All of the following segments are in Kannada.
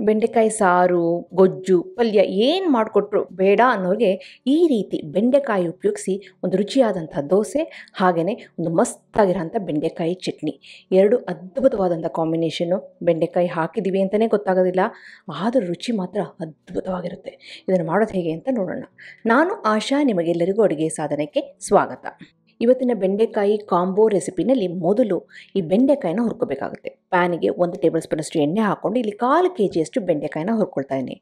ಬೆಂಡೆಕಾಯಿ ಸಾರು, ಗೊಜ್ಜು, ಪಲ್ಯ ಏನು ಮಾಡಿಕೊಟ್ರು ಬೇಡ ಅನ್ನೋರಿಗೆ ಈ ರೀತಿ ಬೆಂಡೆಕಾಯಿ ಉಪಯೋಗಿಸಿ ಒಂದು ರುಚಿಯಾದಂಥ ದೋಸೆ, ಹಾಗೆಯೇ ಒಂದು ಮಸ್ತಾಗಿರೋಂಥ ಬೆಂಡೆಕಾಯಿ ಚಟ್ನಿ, ಎರಡು ಅದ್ಭುತವಾದಂಥ ಕಾಂಬಿನೇಷನ್ನು. ಬೆಂಡೆಕಾಯಿ ಹಾಕಿದ್ದೀವಿ ಅಂತಲೇ ಗೊತ್ತಾಗೋದಿಲ್ಲ, ಆದರೂ ರುಚಿ ಮಾತ್ರ ಅದ್ಭುತವಾಗಿರುತ್ತೆ. ಇದನ್ನು ಮಾಡೋದು ಹೇಗೆ ಅಂತ ನೋಡೋಣ. ನಾನು ಆಶಾ, ನಿಮಗೆಲ್ಲರಿಗೂ ಅಡುಗೆ ಸಾಧನಕ್ಕೆ ಸ್ವಾಗತ. ಇವತ್ತಿನ ಬೆಂಡೆಕಾಯಿ ಕಾಂಬೋ ರೆಸಿಪಿನಲ್ಲಿ ಮೊದಲು ಈ ಬೆಂಡೆಕಾಯಿನ ಹುರ್ಕೋಬೇಕಾಗುತ್ತೆ. ಪ್ಯಾನಿಗೆ 1 ಟೇಬಲ್ ಸ್ಪೂನಷ್ಟು ಎಣ್ಣೆ ಹಾಕ್ಕೊಂಡು ಇಲ್ಲಿ 1/4 kg ಬೆಂಡೆಕಾಯಿನ ಹುರ್ಕೊಳ್ತಾ ಇದ್ದೀನಿ.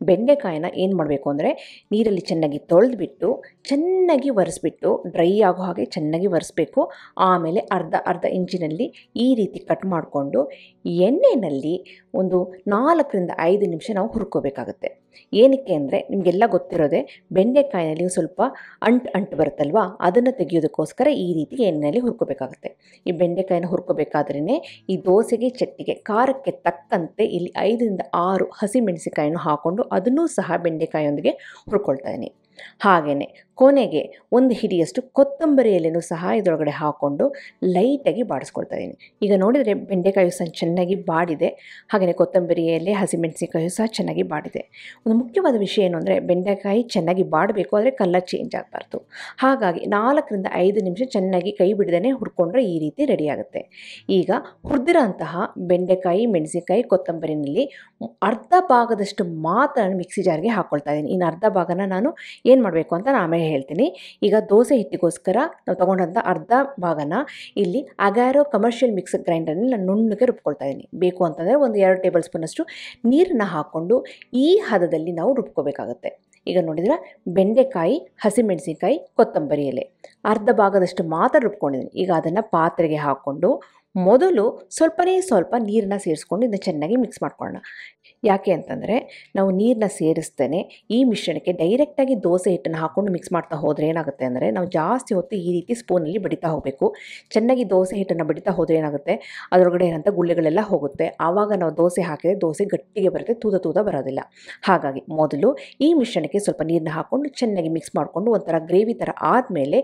ಬೆಂಡೆಕಾಯಿನ ಏನು ಮಾಡಬೇಕು ಅಂದರೆ ನೀರಲ್ಲಿ ಚೆನ್ನಾಗಿ ತೊಳೆದ್ಬಿಟ್ಟು ಚೆನ್ನಾಗಿ ಒರೆಸ್ಬಿಟ್ಟು ಡ್ರೈ ಆಗೋ ಹಾಗೆ ಚೆನ್ನಾಗಿ ಒರೆಸ್ಬೇಕು. ಆಮೇಲೆ ಅರ್ಧ ಇಂಚಿನಲ್ಲಿ ಈ ರೀತಿ ಕಟ್ ಮಾಡಿಕೊಂಡು ಎಣ್ಣೆಯಲ್ಲಿ ಒಂದು 4 ರಿಂದ 5 ನಿಮಿಷ ನಾವು ಹುರ್ಕೋಬೇಕಾಗುತ್ತೆ. ಏನಕ್ಕೆ ಅಂದರೆ ನಿಮಗೆಲ್ಲ ಗೊತ್ತಿರೋದೆ, ಬೆಂಡೆಕಾಯಿನಲ್ಲಿ ಸ್ವಲ್ಪ ಅಂಟು ಬರುತ್ತಲ್ವ, ಅದನ್ನು ತೆಗೆಯೋದಕ್ಕೋಸ್ಕರ ಈ ರೀತಿ ಎಣ್ಣೆಯಲ್ಲಿ ಹುರ್ಕೋಬೇಕಾಗುತ್ತೆ. ಈ ಬೆಂಡೆಕಾಯಿನ ಹುರ್ಕೋಬೇಕಾದ್ರೇ ಈ ದೋಸೆಗೆ ಚಟ್ನಿಗೆ ಖಾರಕ್ಕೆ ತಕ್ಕಂತೆ ಇಲ್ಲಿ 5 ರಿಂದ 6 ಹಸಿಮೆಣಸಿಕಾಯನ್ನು ಹಾಕ್ಕೊಂಡು ಅದನ್ನೂ ಸಹ ಬೆಂಡೆಕಾಯಿಯೊಂದಿಗೆ ಹುರ್ಕೊಳ್ತಾ ಇದ್ದೀನಿ. ಹಾಗೆಯೇ ಕೊನೆಗೆ 1 ಹಿಡಿಯಷ್ಟು ಕೊತ್ತಂಬರಿ ಎಲೆನೂ ಸಹ ಇದರೊಳಗಡೆ ಹಾಕ್ಕೊಂಡು ಲೈಟಾಗಿ ಬಾಡಿಸ್ಕೊಳ್ತಾ ಇದ್ದೀನಿ. ಈಗ ನೋಡಿದರೆ ಬೆಂಡೆಕಾಯಿ ಸಹ ಚೆನ್ನಾಗಿ ಬಾಡಿದೆ, ಹಾಗೆಯೇ ಕೊತ್ತಂಬರಿ ಎಲೆ, ಹಸಿಮೆಣಸಿಕಾಯಿ ಸಹ ಚೆನ್ನಾಗಿ ಬಾಡಿದೆ. ಒಂದು ಮುಖ್ಯವಾದ ವಿಷಯ ಏನು ಅಂದರೆ ಬೆಂಡೆಕಾಯಿ ಚೆನ್ನಾಗಿ ಬಾಡಬೇಕು, ಆದರೆ ಕಲರ್ ಚೇಂಜ್ ಆಗಬಾರ್ದು. ಹಾಗಾಗಿ 4 ರಿಂದ 5 ನಿಮಿಷ ಚೆನ್ನಾಗಿ ಕೈ ಬಿಡದೇ ಹುರ್ಕೊಂಡ್ರೆ ಈ ರೀತಿ ರೆಡಿ ಆಗುತ್ತೆ. ಈಗ ಹುರಿದಿರೋಂತಹ ಬೆಂಡೆಕಾಯಿ, ಮೆಣಸಿನಕಾಯಿ, ಕೊತ್ತಂಬರಿನಲ್ಲಿ ಅರ್ಧ ಭಾಗದಷ್ಟು ಮಾತ್ರ ಮಿಕ್ಸಿ ಜಾರ್ಗೆ ಹಾಕ್ಕೊಳ್ತಾ ಇದ್ದೀನಿ. ಇನ್ನು ಅರ್ಧ ಭಾಗನ ನಾನು ಏನು ಮಾಡಬೇಕು ಅಂತ ನಾನು ಆಮೇಲೆ ಹೇಳ್ತೀನಿ. ಈಗ ದೋಸೆ ಹಿಟ್ಟಿಗೋಸ್ಕರ ನಾವು ತೊಗೊಂಡಂಥ ಅರ್ಧ ಭಾಗನ ಇಲ್ಲಿ ಅಗಾರೋ ಕಮರ್ಷಿಯಲ್ ಮಿಕ್ಸರ್ ಗ್ರೈಂಡರ್ನಲ್ಲಿ ನಾನು ನುಣ್ಣಗೆ ರುಬ್ಕೊಳ್ತಾ ಇದ್ದೀನಿ. ಬೇಕು ಅಂತಂದರೆ 2 ಟೇಬಲ್ ಸ್ಪೂನಷ್ಟು ನೀರನ್ನು ಹಾಕ್ಕೊಂಡು ಈ ಹದದಲ್ಲಿ ನಾವು ರುಬ್ಕೋಬೇಕಾಗುತ್ತೆ. ಈಗ ನೋಡಿದ್ರೆ ಬೆಂಡೆಕಾಯಿ, ಹಸಿಮೆಣಸಿನಕಾಯಿ, ಕೊತ್ತಂಬರಿ ಎಲೆ ಅರ್ಧ ಭಾಗದಷ್ಟು ಮಾತ್ರ ರುಬ್ಕೊಂಡಿದ್ದೀನಿ. ಈಗ ಅದನ್ನು ಪಾತ್ರೆಗೆ ಹಾಕ್ಕೊಂಡು ಮೊದಲು ಸ್ವಲ್ಪ ನೀರನ್ನ ಸೇರಿಸ್ಕೊಂಡು ಇದನ್ನು ಚೆನ್ನಾಗಿ ಮಿಕ್ಸ್ ಮಾಡ್ಕೊಳ್ಳೋಣ. ಯಾಕೆ ಅಂತಂದರೆ ನಾವು ನೀರನ್ನ ಸೇರಿಸ್ತೇನೆ ಈ ಮಿಶ್ರಣಕ್ಕೆ ಡೈರೆಕ್ಟಾಗಿ ದೋಸೆ ಹಿಟ್ಟನ್ನು ಹಾಕ್ಕೊಂಡು ಮಿಕ್ಸ್ ಮಾಡ್ತಾ ಹೋದರೆ ಏನಾಗುತ್ತೆ ಅಂದರೆ ನಾವು ಜಾಸ್ತಿ ಹೊತ್ತು ಈ ರೀತಿ ಸ್ಪೂನಲ್ಲಿ ಬಡಿತಾ ಹೋಗಬೇಕು. ಚೆನ್ನಾಗಿ ದೋಸೆ ಹಿಟ್ಟನ್ನು ಬಡಿತಾ ಹೋದರೆ ಏನಾಗುತ್ತೆ, ಅದರೊಳಗಡೆ ಏನಂತ ಗುಳ್ಳೆಗಳೆಲ್ಲ ಹೋಗುತ್ತೆ. ಆವಾಗ ನಾವು ದೋಸೆ ಹಾಕಿದರೆ ದೋಸೆ ಗಟ್ಟಿಗೆ ಬರುತ್ತೆ, ತೂದ ಬರೋದಿಲ್ಲ. ಹಾಗಾಗಿ ಮೊದಲು ಈ ಮಿಶ್ರಣಕ್ಕೆ ಸ್ವಲ್ಪ ನೀರನ್ನ ಹಾಕ್ಕೊಂಡು ಚೆನ್ನಾಗಿ ಮಿಕ್ಸ್ ಮಾಡಿಕೊಂಡು ಒಂಥರ ಗ್ರೇವಿ ಥರ ಆದಮೇಲೆ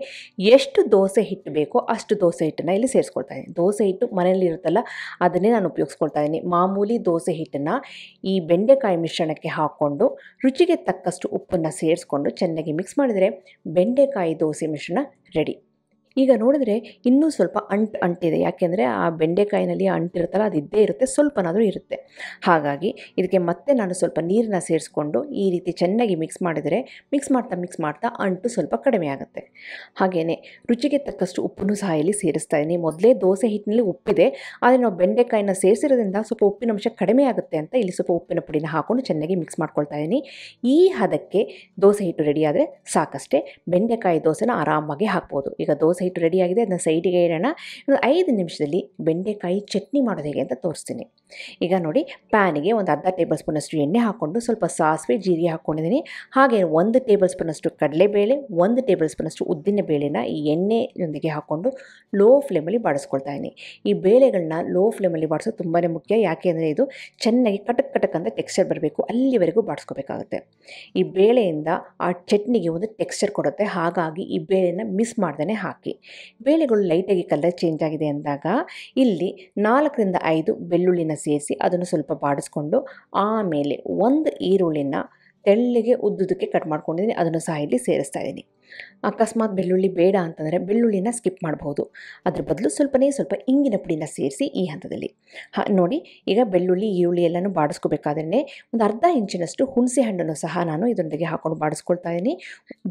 ಎಷ್ಟು ದೋಸೆ ಹಿಟ್ಟು ಬೇಕೋ ಅಷ್ಟು ದೋಸೆ ಹಿಟ್ಟನ್ನು ಇಲ್ಲಿ ಸೇರಿಸ್ಕೊಳ್ತಾ ಇದ್ದೀನಿ. ದೋಸೆ ಹಿಟ್ಟು ಮನೆಯಲ್ಲಿ ಇರುತ್ತಲ್ಲ, ಅದನ್ನೇ ನಾನು ಉಪಯೋಗಿಸ್ಕೊಳ್ತಾ ಇದ್ದೀನಿ. ಮಾಮೂಲಿ ದೋಸೆ ಹಿಟ್ಟನ್ನು ಈ ಬೆಂಡೆಕಾಯಿ ಮಿಶ್ರಣಕ್ಕೆ ಹಾಕ್ಕೊಂಡು ರುಚಿಗೆ ತಕ್ಕಷ್ಟು ಉಪ್ಪನ್ನು ಸೇರಿಸ್ಕೊಂಡು ಚೆನ್ನಾಗಿ ಮಿಕ್ಸ್ ಮಾಡಿದರೆ ಬೆಂಡೆಕಾಯಿ ದೋಸೆ ಮಿಶ್ರಣ ರೆಡಿ. ಈಗ ನೋಡಿದ್ರೆ ಇನ್ನೂ ಸ್ವಲ್ಪ ಅಂಟಿದೆ, ಯಾಕೆಂದರೆ ಆ ಬೆಂಡೆಕಾಯಿನಲ್ಲಿ ಅಂಟಿರುತ್ತಲ್ಲ ಅದು ಇದ್ದೇ ಇರುತ್ತೆ, ಸ್ವಲ್ಪನಾದರೂ ಇರುತ್ತೆ. ಹಾಗಾಗಿ ಇದಕ್ಕೆ ಮತ್ತೆ ನಾನು ಸ್ವಲ್ಪ ನೀರನ್ನ ಸೇರಿಸ್ಕೊಂಡು ಈ ರೀತಿ ಚೆನ್ನಾಗಿ ಮಿಕ್ಸ್ ಮಾಡ್ತಾ ಅಂಟು ಸ್ವಲ್ಪ ಕಡಿಮೆ ಆಗುತ್ತೆ. ಹಾಗೆಯೇ ರುಚಿಗೆ ತಕ್ಕಷ್ಟು ಉಪ್ಪನ್ನು ಸಹ ಇಲ್ಲಿ ಸೇರಿಸ್ತಾ ಇದ್ದೀನಿ. ಮೊದಲೇ ದೋಸೆ ಹಿಟ್ಟಿನಲ್ಲಿ ಉಪ್ಪಿದೆ, ಆದರೆ ನಾವು ಬೆಂಡೆಕಾಯಿನ ಸೇರಿಸಿರೋದ್ರಿಂದ ಸ್ವಲ್ಪ ಉಪ್ಪಿನ ಅಂಶ ಕಡಿಮೆ ಆಗುತ್ತೆ ಅಂತ ಇಲ್ಲಿ ಸ್ವಲ್ಪ ಉಪ್ಪಿನ ಪುಡಿನ ಹಾಕ್ಕೊಂಡು ಚೆನ್ನಾಗಿ ಮಿಕ್ಸ್ ಮಾಡ್ಕೊಳ್ತಾ ಇದ್ದೀನಿ. ಈ ಹದಕ್ಕೆ ದೋಸೆ ಹಿಟ್ಟು ರೆಡಿ ಆದರೆ ಸಾಕಷ್ಟೇ, ಬೆಂಡೆಕಾಯಿ ದೋಸೆನ ಆರಾಮಾಗಿ ಹಾಕ್ಬೋದು. ಈಗ ದೋಸೆ ಹಿಟ್ಟು ರೆಡಿಯಾಗಿದೆ, ಅದನ್ನ ಸೈಡಿಗೆ ಇಡೋಣ. 5 ನಿಮಿಷದಲ್ಲಿ ಬೆಂಡೆಕಾಯಿ ಚಟ್ನಿ ಮಾಡೋದು ಹೇಗೆ ಅಂತ ತೋರಿಸ್ತೀನಿ. ಈಗ ನೋಡಿ, ಪ್ಯಾನಿಗೆ ಒಂದು ಅರ್ಧ ಟೇಬಲ್ ಸ್ಪೂನಷ್ಟು ಎಣ್ಣೆ ಹಾಕ್ಕೊಂಡು ಸ್ವಲ್ಪ ಸಾಸಿವೆ, ಜೀರಿಗೆ ಹಾಕ್ಕೊಂಡಿದ್ದೀನಿ. ಹಾಗೆ 1 ಟೇಬಲ್ ಸ್ಪೂನಷ್ಟು ಕಡಲೆಬೇಳೆ, 1 ಟೇಬಲ್ ಸ್ಪೂನಷ್ಟು ಉದ್ದಿನ ಬೇಳೆನ ಈ ಎಣ್ಣೆಯೊಂದಿಗೆ ಹಾಕ್ಕೊಂಡು ಲೋ ಫ್ಲೇಮಲ್ಲಿ ಬಾಡಿಸ್ಕೊಳ್ತಾ ಇದ್ದೀನಿ. ಈ ಬೇಳೆಗಳನ್ನ ಲೋ ಫ್ಲೇಮಲ್ಲಿ ಬಾಡಿಸೋದು ತುಂಬಾ ಮುಖ್ಯ, ಯಾಕೆ ಅಂದರೆ ಇದು ಚೆನ್ನಾಗಿ ಕಟಕ್ ಅಂತ ಟೆಕ್ಸ್ಚರ್ ಬರಬೇಕು, ಅಲ್ಲಿವರೆಗೂ ಬಾಡಿಸ್ಕೋಬೇಕಾಗುತ್ತೆ. ಈ ಬೇಳೆಯಿಂದ ಆ ಚಟ್ನಿಗೆ ಒಂದು ಟೆಕ್ಸ್ಚರ್ ಕೊಡುತ್ತೆ. ಹಾಗಾಗಿ ಈ ಬೇಳೆನ ಮಿಸ್ ಮಾಡ್ದೇ ಹಾಕಿ. ಬೇಳೆಗಳು ಲೈಟಾಗಿ ಕಲರ್ ಚೇಂಜ್ ಆಗಿದೆ ಅಂದಾಗ ಇಲ್ಲಿ 4 ರಿಂದ 5 ಬೆಳ್ಳುಳ್ಳಿನ ಸೇರಿಸಿ ಅದನ್ನು ಸ್ವಲ್ಪ ಬಾಡಿಸ್ಕೊಂಡು ಆಮೇಲೆ 1 ಈರುಳ್ಳಿನ ತೆಳ್ಳಗೆ ಉದ್ದುದಕ್ಕೆ ಕಟ್ ಮಾಡ್ಕೊಂಡಿದ್ದೀನಿ, ಅದನ್ನು ಸಹ ಇಲ್ಲಿ ಸೇರಿಸ್ತಾ ಇದ್ದೀನಿ. ಅಕಸ್ಮಾತ್ ಬೆಳ್ಳುಳ್ಳಿ ಬೇಡ ಅಂತಂದರೆ ಬೆಳ್ಳುಳ್ಳಿನ ಸ್ಕಿಪ್ ಮಾಡ್ಬೋದು, ಅದ್ರ ಬದಲು ಸ್ವಲ್ಪ ಇಂಗಿನ ಪುಡಿನ ಸೇರಿಸಿ ಈ ಹಂತದಲ್ಲಿ ನೋಡಿ. ಈಗ ಬೆಳ್ಳುಳ್ಳಿ, ಈರುಳ್ಳಿ ಎಲ್ಲನೂ ಬಾಡಿಸ್ಕೋಬೇಕಾದ್ರೆ ಒಂದು ಅರ್ಧ ಇಂಚಿನಷ್ಟು ಹುಣಸೆ ಹಣ್ಣನ್ನು ಸಹ ನಾನು ಇದರೊಂದಿಗೆ ಹಾಕ್ಕೊಂಡು ಬಾಡಿಸ್ಕೊಳ್ತಾ ಇದ್ದೀನಿ.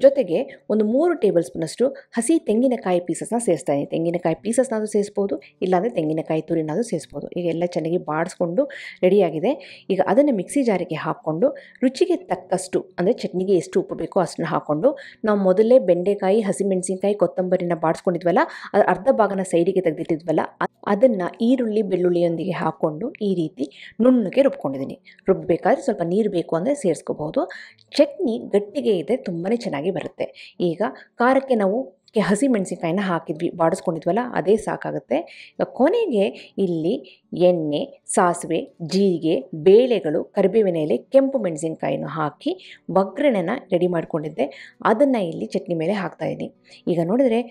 ಜೊತೆಗೆ ಒಂದು 3 ಟೇಬಲ್ ಸ್ಪೂನಷ್ಟು ಹಸಿ ತೆಂಗಿನಕಾಯಿ ಪೀಸಸ್ನ ಸೇರಿಸ್ತಾ ಇದ್ದೀನಿ. ತೆಂಗಿನಕಾಯಿ ಪೀಸಸ್ನಾದರೂ ಸೇರಿಸ್ಬೋದು, ಇಲ್ಲಾಂದರೆ ತೆಂಗಿನಕಾಯಿ ತುರಿನಾದರೂ ಸೇರಿಸ್ಬೋದು. ಈಗ ಎಲ್ಲ ಚೆನ್ನಾಗಿ ಬಾಡಿಸ್ಕೊಂಡು ರೆಡಿಯಾಗಿದೆ. ಈಗ ಅದನ್ನು ಮಿಕ್ಸಿ ಜಾರಿಗೆ ಹಾಕ್ಕೊಂಡು ರುಚಿಗೆ ತಕ್ಕಷ್ಟು, ಅಂದರೆ ಚಟ್ನಿಗೆ ಎಷ್ಟು ಉಪ್ಪು ಬೇಕೋ ಅಷ್ಟನ್ನು ಹಾಕ್ಕೊಂಡು ನಾವು ಮೊದಲೇ ಬೆಂಡೆಕಾಯಿ, ಹಸಿಮೆಣಸಿನಕಾಯಿ, ಕೊತ್ತಂಬರಿನ ಬಾಡಿಸ್ಕೊಂಡಿದ್ವಲ್ಲ, ಅದು ಅರ್ಧ ಭಾಗನ ಸೈಡಿಗೆ ತೆಗೆದಿಟ್ಟಿದ್ವಲ್ಲ, ಅದನ್ನು ಈರುಳ್ಳಿ, ಬೆಳ್ಳುಳ್ಳಿಯೊಂದಿಗೆ ಹಾಕ್ಕೊಂಡು ಈ ರೀತಿ ನುಣ್ಣಗೆ ರುಬ್ಕೊಂಡಿದ್ದೀನಿ. ರುಬ್ಬಬೇಕಾದ್ರೆ ಸ್ವಲ್ಪ ನೀರು ಬೇಕು ಅಂದರೆ ಸೇರಿಸ್ಕೋಬಹುದು. ಚಟ್ನಿ ಗಟ್ಟಿಗೆ ಇದೆ, ತುಂಬಾ ಚೆನ್ನಾಗಿ ಬರುತ್ತೆ. ಈಗ ಖಾರಕ್ಕೆ ನಾವು ಹಸಿಮೆಣಸಿನಕಾಯಿನ ಹಾಕಿದ್ವಿ, ಬಾಡಿಸ್ಕೊಂಡಿದ್ವಲ್ಲ, ಅದೇ ಸಾಕಾಗುತ್ತೆ. ಕೊನೆಗೆ ಇಲ್ಲಿ ಎಣ್ಣೆ, ಸಾಸಿವೆ, ಜೀರಿಗೆ, ಬೇಳೆಗಳು, ಕರಿಬೇವಿನ ಎಲೆ, ಕೆಂಪು ಮೆಣಸಿನಕಾಯಿನ ಹಾಕಿ ಒಗ್ಗರಣೆನ ರೆಡಿ ಮಾಡಿಕೊಂಡಿದ್ದೆ, ಅದನ್ನು ಇಲ್ಲಿ ಚಟ್ನಿ ಮೇಲೆ ಹಾಕ್ತಾಯಿದ್ದೀನಿ. ಈಗ ನೋಡಿದರೆ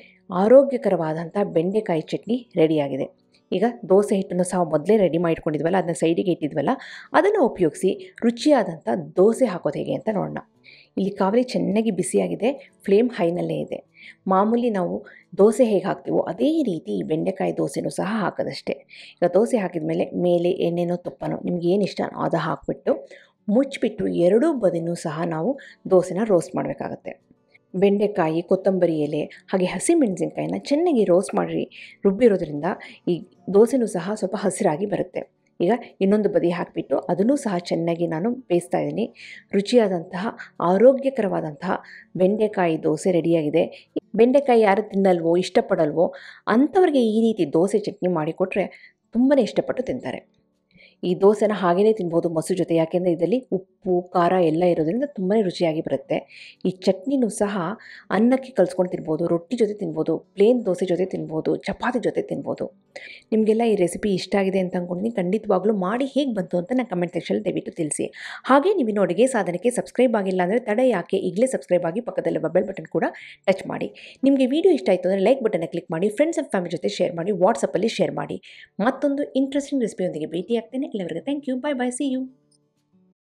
ಆರೋಗ್ಯಕರವಾದಂಥ ಬೆಂಡೆಕಾಯಿ ಚಟ್ನಿ ರೆಡಿಯಾಗಿದೆ. ಈಗ ದೋಸೆ ಹಿಟ್ಟನ್ನು ಸಹ ಮೊದಲೇ ರೆಡಿ ಮಾಡಿಟ್ಕೊಂಡಿದ್ವಲ್ಲ, ಅದನ್ನ ಸೈಡಿಗೆ ಇಟ್ಟಿದ್ವಲ್ಲ, ಅದನ್ನು ಉಪಯೋಗಿಸಿ ರುಚಿಯಾದಂಥ ದೋಸೆ ಹಾಕೋದು ಹೇಗೆ ಅಂತ ನೋಡೋಣ. ಇಲ್ಲಿ ಕಾವಲಿ ಚೆನ್ನಾಗಿ ಬಿಸಿಯಾಗಿದೆ, ಫ್ಲೇಮ್ ಹೈನಲ್ಲೇ ಇದೆ. ಮಾಮೂಲಿ ನಾವು ದೋಸೆ ಹೇಗೆ ಹಾಕ್ತೀವೋ ಅದೇ ರೀತಿ ಈ ಬೆಂಡೆಕಾಯಿ ದೋಸೆನೂ ಸಹ ಹಾಕೋದಷ್ಟೇ. ಈಗ ದೋಸೆ ಹಾಕಿದ ಮೇಲೆ ಎಣ್ಣೆನೋ ತುಪ್ಪನೋ ನಿಮ್ಗೆ ಏನು ಇಷ್ಟ ಅದು ಹಾಕಿಬಿಟ್ಟು ಮುಚ್ಚಿಬಿಟ್ಟು ಎರಡೂ ಬದಿನೂ ಸಹ ನಾವು ದೋಸೆನ ರೋಸ್ಟ್ ಮಾಡಬೇಕಾಗತ್ತೆ. ಬೆಂಡೆಕಾಯಿ, ಕೊತ್ತಂಬರಿ ಎಲೆ ಹಾಗೆ ಹಸಿಮೆಣಸಿನ್ಕಾಯಿನ ಚೆನ್ನಾಗಿ ರೋಸ್ಟ್ ಮಾಡಿ ರುಬ್ಬಿರೋದ್ರಿಂದ ಈ ದೋಸೆನೂ ಸಹ ಸ್ವಲ್ಪ ಹಸಿರಾಗಿ ಬರುತ್ತೆ. ಈಗ ಇನ್ನೊಂದು ಬದಿ ಹಾಕಿಬಿಟ್ಟು ಅದನ್ನೂ ಸಹ ಚೆನ್ನಾಗಿ ನಾನು ಬೇಯಿಸ್ತಾ ಇದ್ದೀನಿ. ರುಚಿಯಾದಂತಹ ಆರೋಗ್ಯಕರವಾದಂತಹ ಬೆಂಡೆಕಾಯಿ ದೋಸೆ ರೆಡಿಯಾಗಿದೆ. ಬೆಂಡೆಕಾಯಿ ಯಾರು ತಿನ್ನಲ್ವೋ, ಇಷ್ಟಪಡಲ್ವೋ ಅಂಥವ್ರಿಗೆ ಈ ರೀತಿ ದೋಸೆ ಚಟ್ನಿ ಮಾಡಿಕೊಟ್ರೆ ತುಂಬಾ ಇಷ್ಟಪಟ್ಟು ತಿಂತಾರೆ. ಈ ದೋಸೆನ ಹಾಗೇ ತಿನ್ಬೋದು ಮೊಸರು ಜೊತೆ, ಯಾಕೆಂದರೆ ಇದರಲ್ಲಿ ಉಪ್ಪು ಖಾರ ಎಲ್ಲ ಇರೋದ್ರಿಂದ ತುಂಬಾ ರುಚಿಯಾಗಿ ಬರುತ್ತೆ. ಈ ಚಟ್ನಿನೂ ಸಹ ಅನ್ನಕ್ಕೆ ಕಲಿಸ್ಕೊಂಡು ತಿನ್ಬೋದು, ರೊಟ್ಟಿ ಜೊತೆ ತಿನ್ಬೋದು, ಪ್ಲೇನ್ ದೋಸೆ ಜೊತೆ ತಿನ್ಬೋದು, ಚಪಾತಿ ಜೊತೆ ತಿನ್ಬೋದು. ನಿಮಗೆಲ್ಲ ಈ ರೆಸಿಪಿ ಇಷ್ಟ ಆಗಿದೆ ಅಂತ ಅಂದ್ಕೊಂಡಿದ್ದೀನಿ. ಖಂಡಿತವಾಗ್ಲೂ ಮಾಡಿ ಹೇಗೆ ಬಂತು ಅಂತ ನಾನು ಕಮೆಂಟ್ ಸೆಕ್ಷನಲ್ಲಿ ದಯವಿಟ್ಟು ತಿಳಿಸಿ. ಹಾಗೆ ನೀವು ಅಡುಗೆ ಸಾಧನಕ್ಕೆ ಸಬ್ಸ್ಕ್ರೈಬ್ ಆಗಿಲ್ಲ ಅಂದರೆ ತಡ ಯಾಕೆ, ಈಗಲೇ ಸಬ್ಸ್ಕ್ರೈಬ್ ಆಗಿ ಪಕ್ಕದಲ್ಲಿರುವ ಬೆಲ್ ಬಟನ್ ಕೂಡ ಟಚ್ ಮಾಡಿ. ನಿಮಗೆ ವಿಡಿಯೋ ಇಷ್ಟ ಆಯಿತು ಅಂದರೆ ಲೈಕ್ ಬಟನ್ನ ಕ್ಲಿಕ್ ಮಾಡಿ, ಫ್ರೆಂಡ್ಸ್ ಆ್ಯಂಡ್ ಫ್ಯಾಮಿಲಿ ಜೊತೆ ಶೇರ್ ಮಾಡಿ, ವಾಟ್ಸಪ್ಪಲ್ಲಿ ಶೇರ್ ಮಾಡಿ. ಮತ್ತೊಂದು ಇಂಟ್ರೆಸ್ಟಿಂಗ್ ರೆಸಿಪಿಯೊಂದಿಗೆ ಭೇಟಿ ಆಗ್ತೇನೆ. ಎಲ್ಲರಿಗೂ thank you. Bye bye. See you.